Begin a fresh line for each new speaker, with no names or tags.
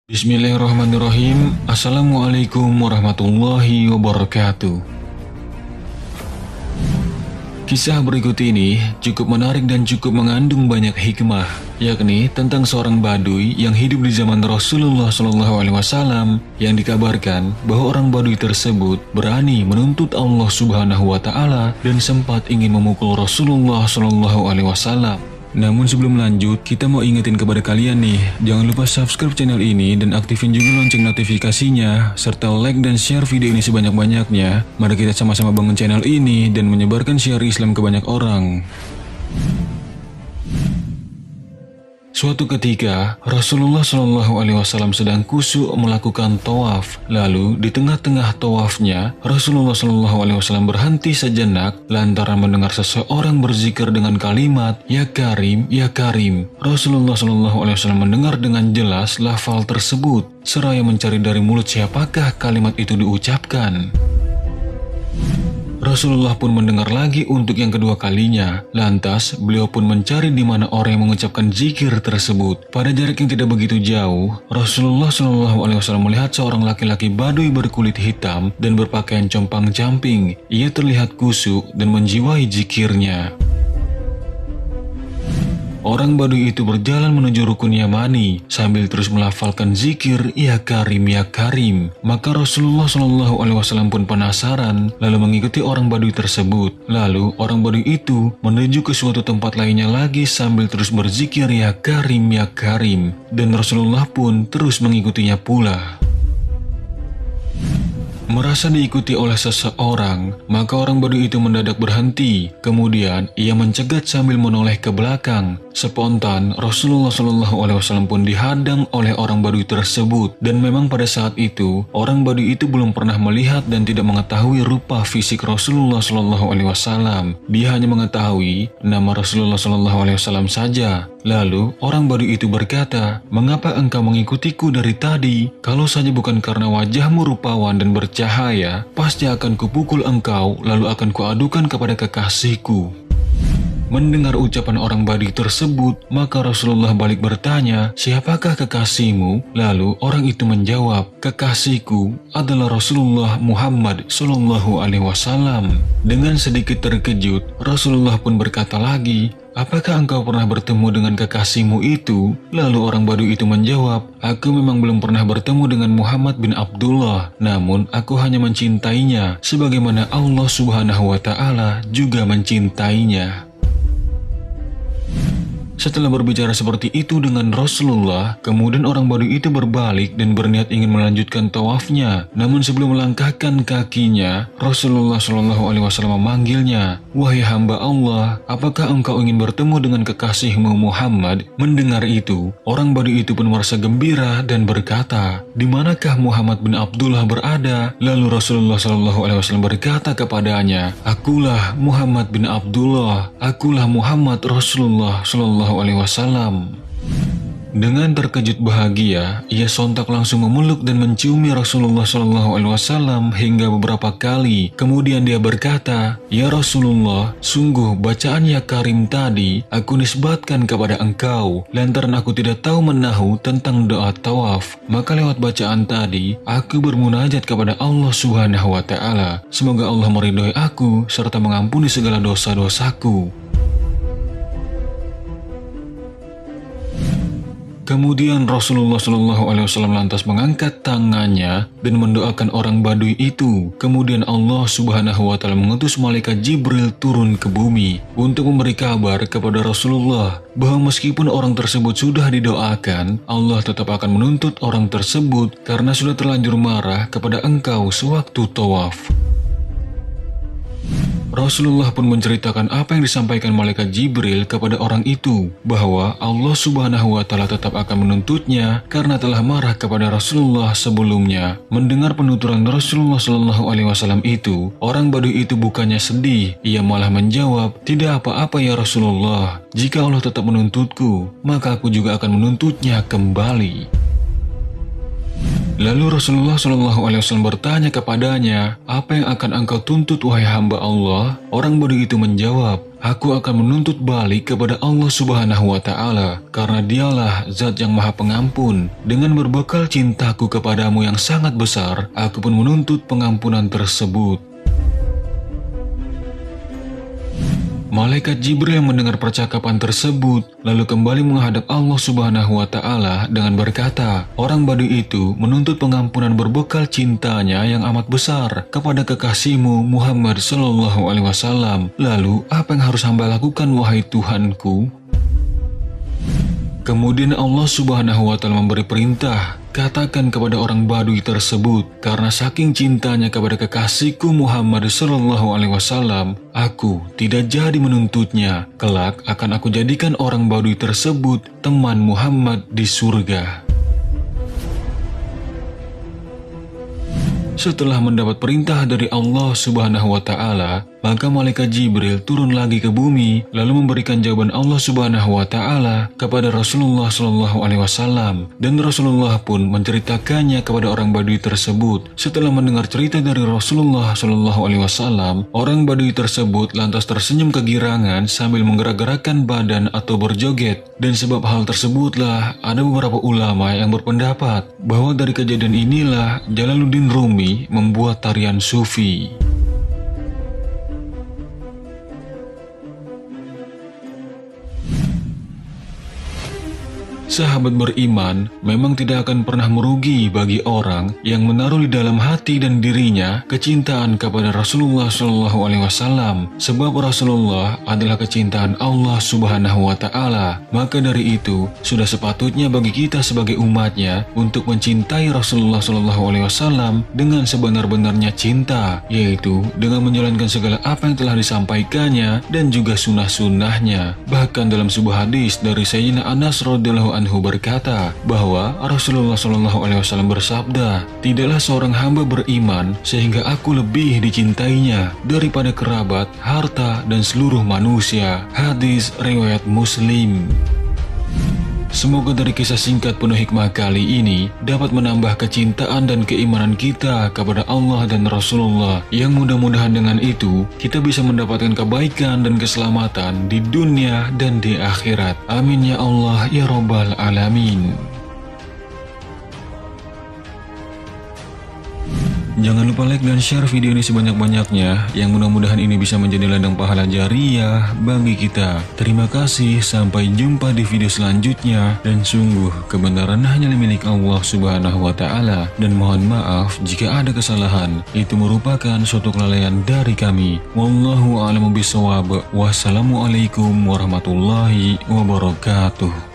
Bismillahirrahmanirrahim. Assalamualaikum warahmatullahi wabarakatuh. Kisah berikut ini cukup menarik dan cukup mengandung banyak hikmah, yakni tentang seorang Baduy yang hidup di zaman Rasulullah SAW yang dikabarkan bahwa orang Baduy tersebut berani menuntut Allah Subhanahu wa Ta'ala dan sempat ingin memukul Rasulullah SAW. Namun sebelum lanjut, kita mau ingetin kepada kalian nih, jangan lupa subscribe channel ini dan aktifin juga lonceng notifikasinya, serta like dan share video ini sebanyak-banyaknya. Mari kita sama-sama bangun channel ini dan menyebarkan syiar Islam ke banyak orang. Suatu ketika, Rasulullah SAW sedang khusyuk melakukan tawaf. Lalu, di tengah-tengah tawafnya, Rasulullah SAW berhenti sejenak lantaran mendengar seseorang berzikir dengan kalimat, "Ya Karim, Ya Karim." Rasulullah SAW mendengar dengan jelas lafal tersebut, seraya mencari dari mulut siapakah kalimat itu diucapkan. Rasulullah pun mendengar lagi untuk yang kedua kalinya. Lantas, beliau pun mencari di mana orang yang mengucapkan zikir tersebut. Pada jarak yang tidak begitu jauh, Rasulullah SAW melihat seorang laki-laki Baduy berkulit hitam dan berpakaian compang-camping. Ia terlihat khusyuk dan menjiwai zikirnya. Orang Baduy itu berjalan menuju rukun Yamani sambil terus melafalkan zikir, "Ya Karim, Ya Karim." Maka Rasulullah SAW pun penasaran, lalu mengikuti orang Baduy tersebut. Lalu orang Baduy itu menuju ke suatu tempat lainnya lagi sambil terus berzikir, "Ya Karim, Ya Karim." Dan Rasulullah pun terus mengikutinya pula. Merasa diikuti oleh seseorang, maka orang Baduy itu mendadak berhenti. Kemudian ia mencegat sambil menoleh ke belakang. Spontan Rasulullah SAW pun dihadang oleh orang Baduy tersebut. Dan memang pada saat itu orang Baduy itu belum pernah melihat dan tidak mengetahui rupa fisik Rasulullah SAW. Dia hanya mengetahui nama Rasulullah SAW saja. Lalu orang Baduy itu berkata, "Mengapa engkau mengikutiku dari tadi? Kalau saja bukan karena wajahmu rupawan dan bercahaya, pasti akan kupukul engkau lalu akan kuadukan kepada kekasihku." Mendengar ucapan orang Baduy tersebut, maka Rasulullah balik bertanya, "Siapakah kekasihmu?" Lalu orang itu menjawab, "Kekasihku adalah Rasulullah Muhammad SAW." Dengan sedikit terkejut, Rasulullah pun berkata lagi, "Apakah engkau pernah bertemu dengan kekasihmu itu?" Lalu orang Baduy itu menjawab, "Aku memang belum pernah bertemu dengan Muhammad bin Abdullah, namun aku hanya mencintainya, sebagaimana Allah Subhanahu wa Ta'ala juga mencintainya." Setelah berbicara seperti itu dengan Rasulullah, kemudian orang Baduy itu berbalik dan berniat ingin melanjutkan tawafnya. Namun sebelum melangkahkan kakinya, Rasulullah SAW memanggilnya, "Wahai hamba Allah, apakah engkau ingin bertemu dengan kekasihmu Muhammad?" Mendengar itu, orang Baduy itu pun merasa gembira dan berkata, "Di manakah Muhammad bin Abdullah berada?" Lalu Rasulullah SAW berkata kepadanya, "Akulah Muhammad bin Abdullah, akulah Muhammad Rasulullah SAW." Dengan terkejut bahagia, ia sontak langsung memeluk dan menciumi Rasulullah SAW hingga beberapa kali. Kemudian dia berkata, "Ya Rasulullah, sungguh bacaan Ya Karim tadi aku nisbatkan kepada engkau, lantaran aku tidak tahu menahu tentang doa tawaf. Maka lewat bacaan tadi, aku bermunajat kepada Allah Subhanahu wa Ta'ala. Semoga Allah meridhoi aku serta mengampuni segala dosa-dosaku." Kemudian Rasulullah SAW lantas mengangkat tangannya dan mendoakan orang Baduy itu. Kemudian Allah Subhanahu wa Ta'ala mengutus malaikat Jibril turun ke bumi untuk memberi kabar kepada Rasulullah bahwa meskipun orang tersebut sudah didoakan, Allah tetap akan menuntut orang tersebut karena sudah terlanjur marah kepada engkau sewaktu tawaf. Rasulullah pun menceritakan apa yang disampaikan malaikat Jibril kepada orang itu, bahwa Allah Subhanahu wa Ta'ala tetap akan menuntutnya karena telah marah kepada Rasulullah sebelumnya. Mendengar penuturan Rasulullah SAW itu, orang Baduy itu bukannya sedih, ia malah menjawab, "Tidak apa-apa ya Rasulullah, jika Allah tetap menuntutku, maka aku juga akan menuntutnya kembali." Lalu Rasulullah SAW bertanya kepadanya, "Apa yang akan engkau tuntut wahai hamba Allah?" Orang bodoh itu menjawab, "Aku akan menuntut balik kepada Allah Subhanahu wa Ta'ala, karena Dialah Zat yang Maha Pengampun. Dengan berbekal cintaku kepadamu yang sangat besar, aku pun menuntut pengampunan tersebut." Malaikat Jibril yang mendengar percakapan tersebut lalu kembali menghadap Allah Subhanahu wa Ta'ala dengan berkata, "Orang Badui itu menuntut pengampunan berbekal cintanya yang amat besar kepada kekasihmu Muhammad Sallallahu Alaihi Wasallam. Lalu apa yang harus hamba lakukan wahai Tuhanku?" Kemudian Allah Subhanahu wa Ta'ala memberi perintah, "Katakan kepada orang Badui tersebut, karena saking cintanya kepada kekasihku Muhammad Sallallahu Alaihi Wasallam, aku tidak jadi menuntutnya. Kelak akan aku jadikan orang Badui tersebut teman Muhammad di surga." Setelah mendapat perintah dari Allah Subhanahu wa Ta'ala, maka malaikat Jibril turun lagi ke bumi lalu memberikan jawaban Allah Subhanahu wa Ta'ala kepada Rasulullah Shallallahu Alaihi Wasallam, dan Rasulullah pun menceritakannya kepada orang Badui tersebut. Setelah mendengar cerita dari Rasulullah Shallallahu Alaihi Wasallam, orang Badui tersebut lantas tersenyum kegirangan sambil menggerak-gerakkan badan atau berjoget. Dan sebab hal tersebutlah ada beberapa ulama yang berpendapat bahwa dari kejadian inilah Jalaluddin Rumi membuat tarian sufi. Sahabat beriman memang tidak akan pernah merugi bagi orang yang menaruh di dalam hati dan dirinya kecintaan kepada Rasulullah Shallallahu Alaihi Wasallam, sebab Rasulullah adalah kecintaan Allah Subhanahu wa Ta'ala. Maka dari itu sudah sepatutnya bagi kita sebagai umatnya untuk mencintai Rasulullah Shallallahu Alaihi Wasallam dengan sebenar-benarnya cinta, yaitu dengan menjalankan segala apa yang telah disampaikannya dan juga sunnah-sunnahnya. Bahkan dalam sebuah hadis dari Sayyidina Anas radhiyallahu anhu berkata bahwa Rasulullah SAW bersabda, "Tidaklah seorang hamba beriman sehingga aku lebih dicintainya daripada kerabat, harta, dan seluruh manusia." Hadis riwayat Muslim. Semoga dari kisah singkat penuh hikmah kali ini dapat menambah kecintaan dan keimanan kita kepada Allah dan Rasulullah, yang mudah-mudahan dengan itu kita bisa mendapatkan kebaikan dan keselamatan di dunia dan di akhirat. Amin ya Allah ya Rabbal Alamin. Jangan lupa like dan share video ini sebanyak-banyaknya, yang mudah-mudahan ini bisa menjadi ladang pahala jariah bagi kita. Terima kasih, sampai jumpa di video selanjutnya, dan sungguh kebenaran hanya milik Allah Subhanahu wa Ta'ala, dan mohon maaf jika ada kesalahan, itu merupakan suatu kelalaian dari kami. Wallahu a'lamu bishawab. Wassalamualaikum warahmatullahi wabarakatuh.